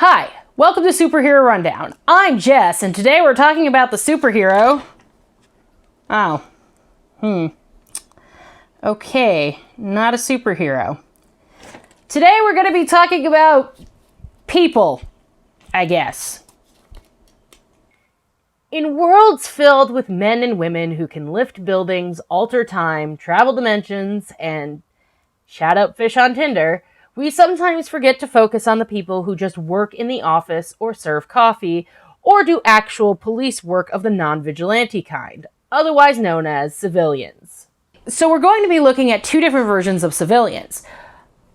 Hi, welcome to Superhero Rundown. I'm Jess, and today we're talking about the superhero... Okay, not a superhero. Today we're going to be talking about people, I guess. In worlds filled with men and women who can lift buildings, alter time, travel dimensions, and shout out fish on Tinder, we sometimes forget to focus on the people who just work in the office or serve coffee or do actual police work of the non-vigilante kind, otherwise known as civilians. So we're going to be looking at two different versions of civilians.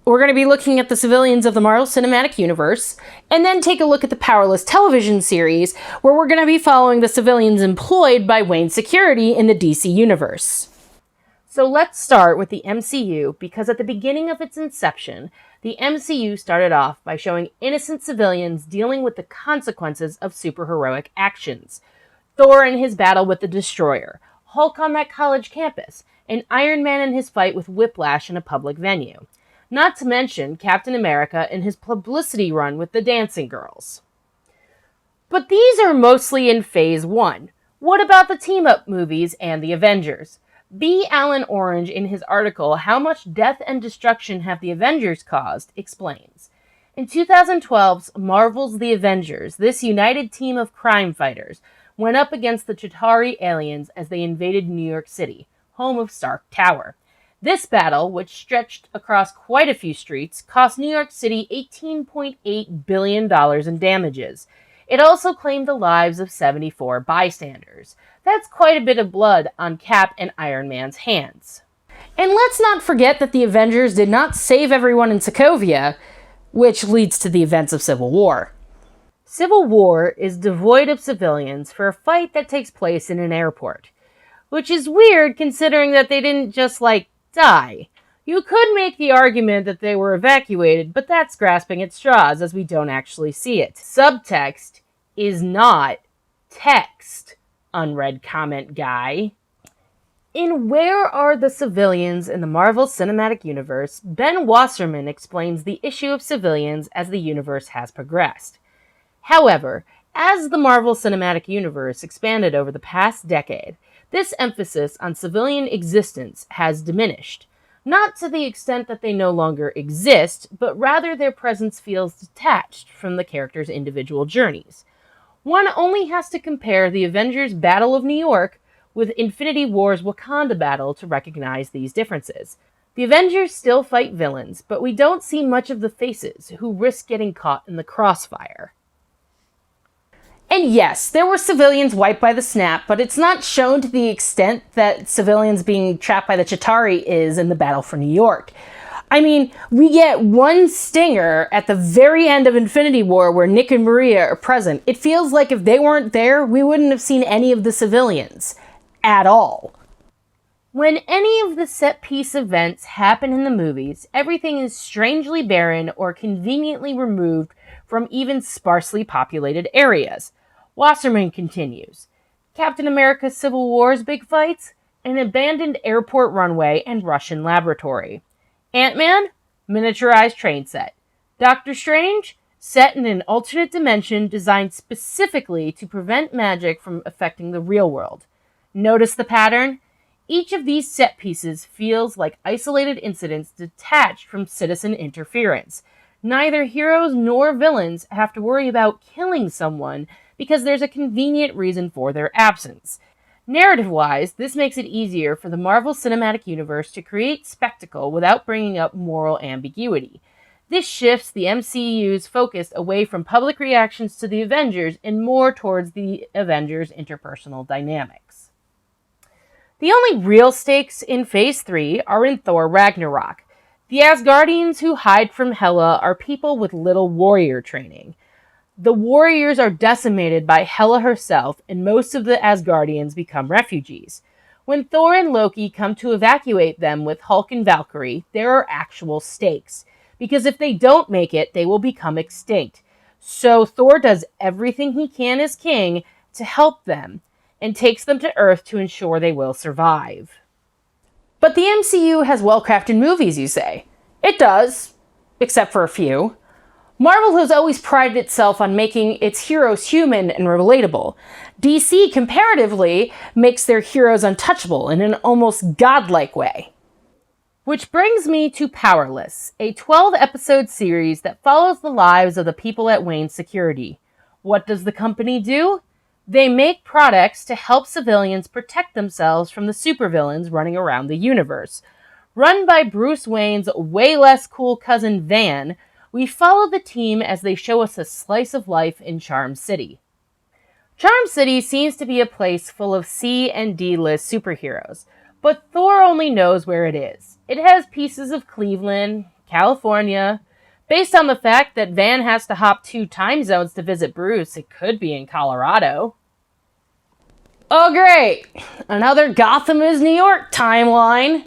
We're going to be looking at the civilians of the Marvel Cinematic Universe, and then take a look at the Powerless television series, where we're going to be following the civilians employed by Wayne Security in the DC Universe. So let's start with the MCU, because at the beginning of its inception, the MCU started off by showing innocent civilians dealing with the consequences of superheroic actions. Thor in his battle with the Destroyer, Hulk on that college campus, and Iron Man in his fight with Whiplash in a public venue. Not to mention Captain America in his publicity run with the Dancing Girls. But these are mostly in Phase 1. What about the team-up movies and the Avengers? B. Alan Orange, in his article, How Much Death and Destruction Have the Avengers Caused?, explains. In 2012's Marvel's The Avengers, this united team of crime fighters went up against the Chitauri aliens as they invaded New York City, home of Stark Tower. This battle, which stretched across quite a few streets, cost New York City $18.8 billion in damages. It also claimed the lives of 74 bystanders. That's quite a bit of blood on Cap and Iron Man's hands. And let's not forget that the Avengers did not save everyone in Sokovia, which leads to the events of Civil War. Civil War is devoid of civilians for a fight that takes place in an airport, which is weird considering that they didn't just, die. You could make the argument that they were evacuated, but that's grasping at straws as we don't actually see it. Subtext is not text, unread comment guy. In Where Are the Civilians in the Marvel Cinematic Universe, Ben Wasserman explains the issue of civilians as the universe has progressed. However, as the Marvel Cinematic Universe expanded over the past decade, this emphasis on civilian existence has diminished. Not to the extent that they no longer exist, but rather their presence feels detached from the characters' individual journeys. One only has to compare the Avengers' Battle of New York with Infinity War's Wakanda battle to recognize these differences. The Avengers still fight villains, but we don't see much of the faces who risk getting caught in the crossfire. And yes, there were civilians wiped by the snap, but it's not shown to the extent that civilians being trapped by the Chitauri is in the Battle for New York. I mean, we get one stinger at the very end of Infinity War where Nick and Maria are present. It feels like if they weren't there, we wouldn't have seen any of the civilians. At all. When any of the set-piece events happen in the movies, everything is strangely barren or conveniently removed from even sparsely populated areas. Wasserman continues. Captain America's Civil War's big fights? An abandoned airport runway and Russian laboratory. Ant-Man? Miniaturized train set. Doctor Strange? Set in an alternate dimension designed specifically to prevent magic from affecting the real world. Notice the pattern? Each of these set pieces feels like isolated incidents detached from citizen interference. Neither heroes nor villains have to worry about killing someone because there's a convenient reason for their absence. Narrative-wise, this makes it easier for the Marvel Cinematic Universe to create spectacle without bringing up moral ambiguity. This shifts the MCU's focus away from public reactions to the Avengers and more towards the Avengers' interpersonal dynamics. The only real stakes in Phase 3 are in Thor Ragnarok. The Asgardians who hide from Hela are people with little warrior training. The warriors are decimated by Hela herself, and most of the Asgardians become refugees. When Thor and Loki come to evacuate them with Hulk and Valkyrie, there are actual stakes, because if they don't make it, they will become extinct. So Thor does everything he can as king to help them, and takes them to Earth to ensure they will survive. But the MCU has well-crafted movies, you say. It does, except for a few. Marvel has always prided itself on making its heroes human and relatable. DC, comparatively, makes their heroes untouchable in an almost godlike way. Which brings me to Powerless, a 12-episode series that follows the lives of the people at Wayne Security. What does the company do? They make products to help civilians protect themselves from the supervillains running around the universe. Run by Bruce Wayne's way less cool cousin Van, we follow the team as they show us a slice of life in Charm City. Charm City seems to be a place full of C and D-list superheroes, but Thor only knows where it is. It has pieces of Cleveland, California. Based on the fact that Van has to hop 2 time zones to visit Bruce, it could be in Colorado. Oh great! Another Gotham is New York timeline.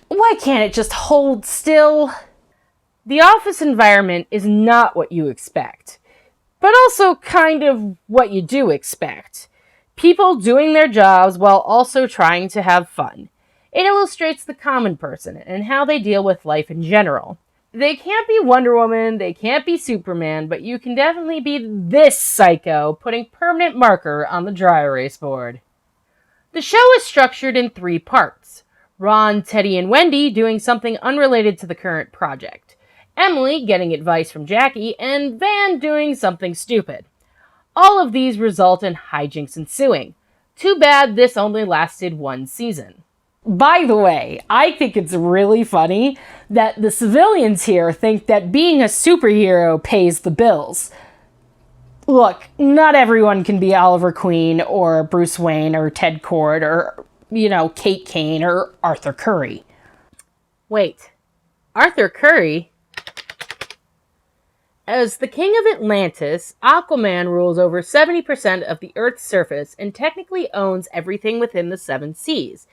Why can't it just hold still? The office environment is not what you expect, but also kind of what you do expect. People doing their jobs while also trying to have fun. It illustrates the common person and how they deal with life in general. They can't be Wonder Woman, they can't be Superman, but you can definitely be this psycho putting permanent marker on the dry erase board. The show is structured in 3 parts. Ron, Teddy, and Wendy doing something unrelated to the current project. Emily getting advice from Jackie, and Van doing something stupid. All of these result in hijinks ensuing. Too bad this only lasted 1 season. By the way, I think it's really funny that the civilians here think that being a superhero pays the bills. Look, not everyone can be Oliver Queen or Bruce Wayne or Ted Kord or, Kate Kane or Arthur Curry. Wait, Arthur Curry? As the king of Atlantis, Aquaman rules over 70% of the Earth's surface and technically owns everything within the 7 seas.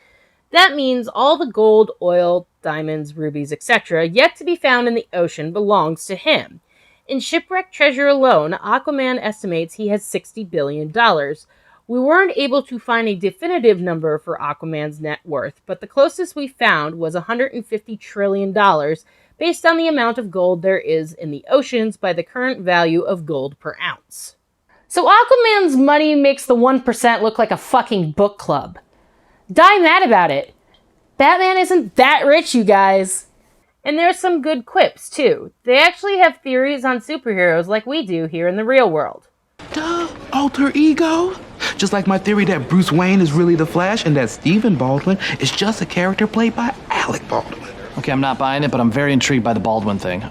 That means all the gold, oil, diamonds, rubies, etc. yet to be found in the ocean belongs to him. In shipwrecked treasure alone, Aquaman estimates he has $60 billion. We weren't able to find a definitive number for Aquaman's net worth, but the closest we found was $150 trillion based on the amount of gold there is in the oceans by the current value of gold per ounce. So Aquaman's money makes the 1% look like a fucking book club. Die mad about it. Batman isn't that rich, you guys. And there's some good quips, too. They actually have theories on superheroes like we do here in the real world. Duh, alter ego? Just like my theory that Bruce Wayne is really the Flash and that Stephen Baldwin is just a character played by Alec Baldwin. Okay, I'm not buying it, but I'm very intrigued by the Baldwin thing.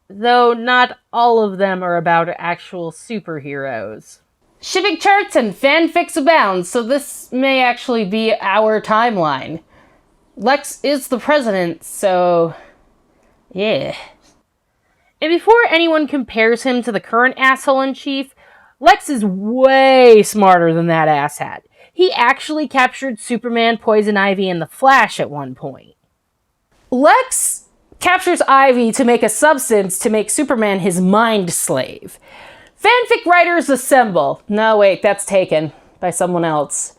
Though not all of them are about actual superheroes. Shipping charts and fanfics abound, so this may actually be our timeline. Lex is the president, so yeah. And before anyone compares him to the current asshole-in-chief, Lex is way smarter than that asshat. He actually captured Superman, Poison Ivy, and the Flash at one point. Lex captures Ivy to make a substance to make Superman his mind slave. Fanfic writers assemble. No, wait, that's taken by someone else.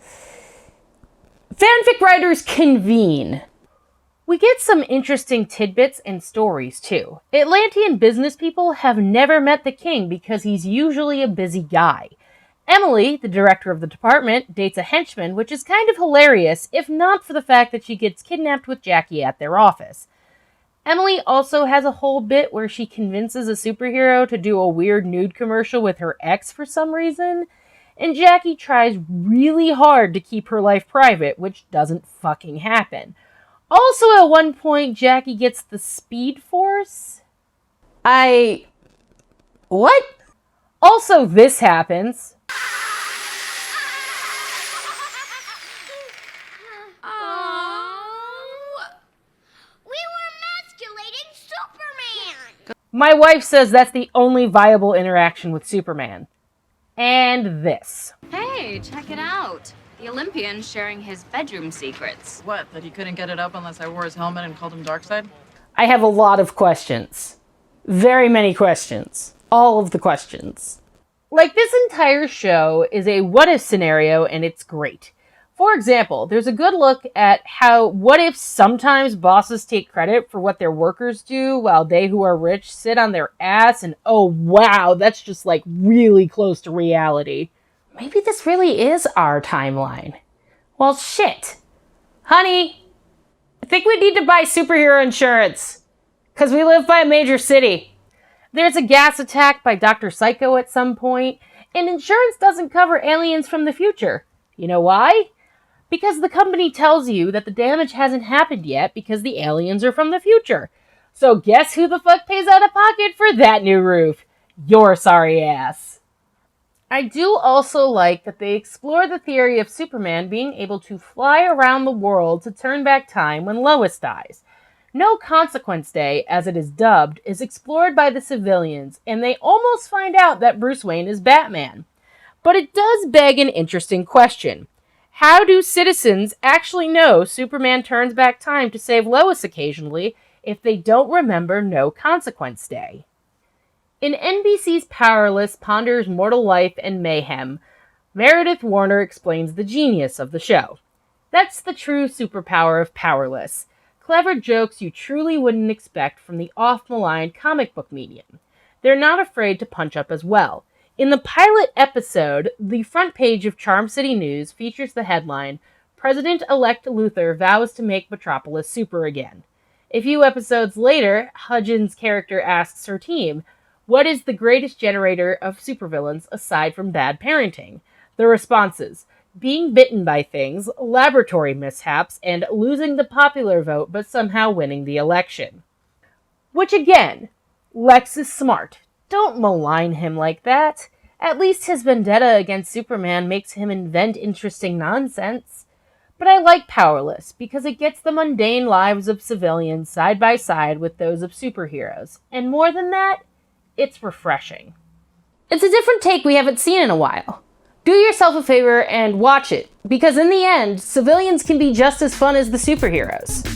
Fanfic writers convene. We get some interesting tidbits and stories, too. Atlantean business people have never met the king because he's usually a busy guy. Emily, the director of the department, dates a henchman, which is kind of hilarious, if not for the fact that she gets kidnapped with Jackie at their office. Emily also has a whole bit where she convinces a superhero to do a weird nude commercial with her ex for some reason, and Jackie tries really hard to keep her life private, which doesn't fucking happen. Also, at one point, Jackie gets the Speed Force. What? Also, this happens. My wife says that's the only viable interaction with Superman. And this. Hey, check it out. The Olympian sharing his bedroom secrets. What, that he couldn't get it up unless I wore his helmet and called him Darkseid? I have a lot of questions. Very many questions. All of the questions. Like, this entire show is a what-if scenario, and it's great. For example, there's a good look at what if sometimes bosses take credit for what their workers do while they who are rich sit on their ass, and oh wow, that's just like really close to reality. Maybe this really is our timeline. Well, shit. Honey, I think we need to buy superhero insurance, because we live by a major city. There's a gas attack by Dr. Psycho at some point, and insurance doesn't cover aliens from the future. You know why? Because the company tells you that the damage hasn't happened yet because the aliens are from the future. So guess who the fuck pays out of pocket for that new roof? Your sorry ass. I do also like that they explore the theory of Superman being able to fly around the world to turn back time when Lois dies. No Consequence Day, as it is dubbed, is explored by the civilians, and they almost find out that Bruce Wayne is Batman. But it does beg an interesting question. How do citizens actually know Superman turns back time to save Lois occasionally if they don't remember No Consequence Day? In NBC's Powerless Ponders Mortal Life and Mayhem, Meredith Warner explains the genius of the show. That's the true superpower of Powerless. Clever jokes you truly wouldn't expect from the oft-maligned comic book medium. They're not afraid to punch up as well. In the pilot episode, the front page of Charm City News features the headline, President-elect Luthor vows to make Metropolis super again. A few episodes later, Hudgens' character asks her team, what is the greatest generator of supervillains aside from bad parenting? The responses, being bitten by things, laboratory mishaps, and losing the popular vote but somehow winning the election. Which again, Lex is smart. Don't malign him like that. At least his vendetta against Superman makes him invent interesting nonsense. But I like Powerless because it gets the mundane lives of civilians side by side with those of superheroes. And more than that, it's refreshing. It's a different take we haven't seen in a while. Do yourself a favor and watch it, because in the end, civilians can be just as fun as the superheroes.